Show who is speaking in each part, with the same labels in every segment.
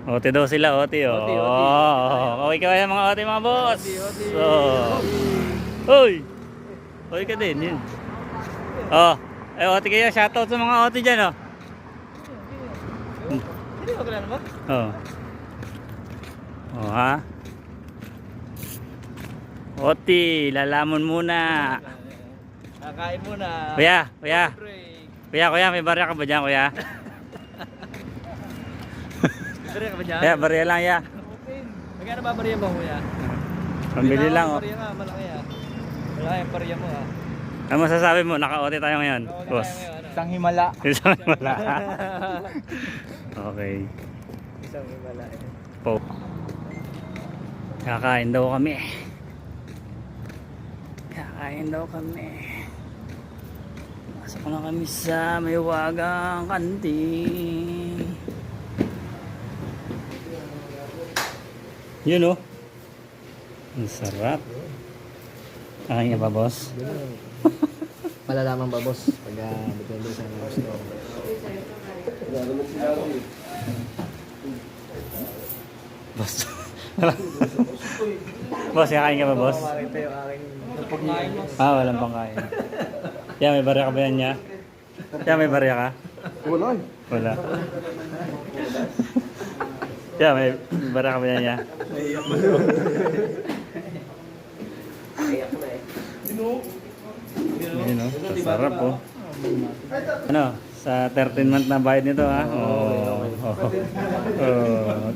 Speaker 1: Ote daw sila, ote oh.
Speaker 2: Ote.
Speaker 1: Okay kaya mga ote mga boss.
Speaker 2: Ote.
Speaker 1: Hoy. Hoy ka din yun. Oh, ote kayo, shoutout sa mga ote diyan oh.
Speaker 2: Hindi ko kilala mo?
Speaker 1: Oh. Oh ha. Ote, lalamon muna.
Speaker 2: Kakain muna.
Speaker 1: Kuya, kuya.
Speaker 2: Break.
Speaker 1: Kuya, may barya ka ba dyan, kuya?
Speaker 2: Barya ka ba dyan?
Speaker 1: Kuya, barya lang, ya.
Speaker 2: Okay. Magkano ba barya mo, kuya?
Speaker 1: Pambili lang, oh.
Speaker 2: Barya nga, malaki ah. Malaki ang barya mo ah.
Speaker 1: Ano masasabi mo? Naka-ote tayo ngayon,
Speaker 2: Okay,
Speaker 1: boss.
Speaker 2: tayo ngayon, ano?
Speaker 3: Isang himala.
Speaker 1: Isang wala. Okay.
Speaker 2: Isang himala eh.
Speaker 1: Po. Kakain daw kami. Kakain daw kami. Pasok na kami sa Maywagang kantin. Yun oh. Ang sarap. Kakain ka ba, boss?
Speaker 3: Malalaman ba, boss? Pag depende sa gusto.
Speaker 1: Boss. Boss, kakain ka ba, boss?
Speaker 2: Makita yung aking pagkain.
Speaker 1: Ah, walang pangkain. Yan, may barya ka ba yan niya? Yan, may barya ka?
Speaker 3: Wala.
Speaker 1: Wala. Yan, may barya ka ba yan niya? Ayun o, sarap oh. Ano, sa 13 month na bayad nito ha? Oh,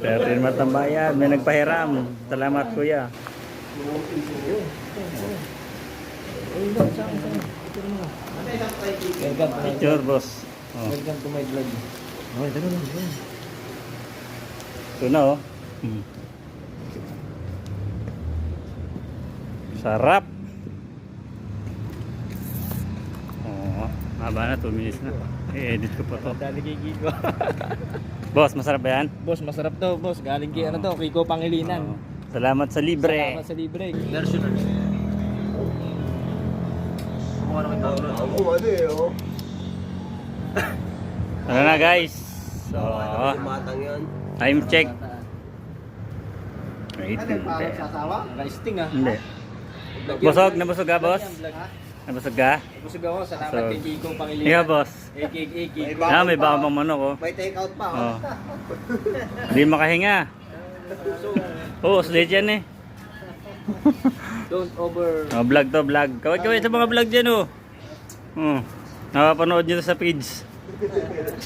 Speaker 1: 13 month na bayad. May nagpahiram. Salamat kuya. Picture boss. Oh.
Speaker 3: Welcome to my vlog. Okay, tara lang.
Speaker 1: Ito na oh. Sarap. Oh, haba na 2 minutes na. I-edit ko pa to.
Speaker 2: Dali kay Kiko.
Speaker 1: Boss, masarap ba yan?
Speaker 2: Boss, masarap to, boss. Galing kay ano to, Kiko Pangilinan.
Speaker 1: Oh. Salamat sa libre.
Speaker 2: Salamat sa libre.
Speaker 3: Version na. Kung ano kita ulo.
Speaker 1: Ano na guys? So,
Speaker 3: Matang yan.
Speaker 1: time check. Wait,
Speaker 2: Naka-sting ah.
Speaker 1: hindi. Busog? Nabusog ka, boss? Nabusog ka?
Speaker 2: Busog ako, salamat
Speaker 1: So,
Speaker 2: kay Kiko Pangilinan.
Speaker 1: Ikaw, boss?
Speaker 2: Kiko.
Speaker 1: Ah, may baka pang manok, oh.
Speaker 3: May take out pa,
Speaker 1: Oh. Hindi makahinga. Oo, slate yan eh.
Speaker 2: Don't over...
Speaker 1: Oh, vlog to, vlog. Kaway-kaway sa mga vlog dyan, oh. Napapanood nyo to sa page.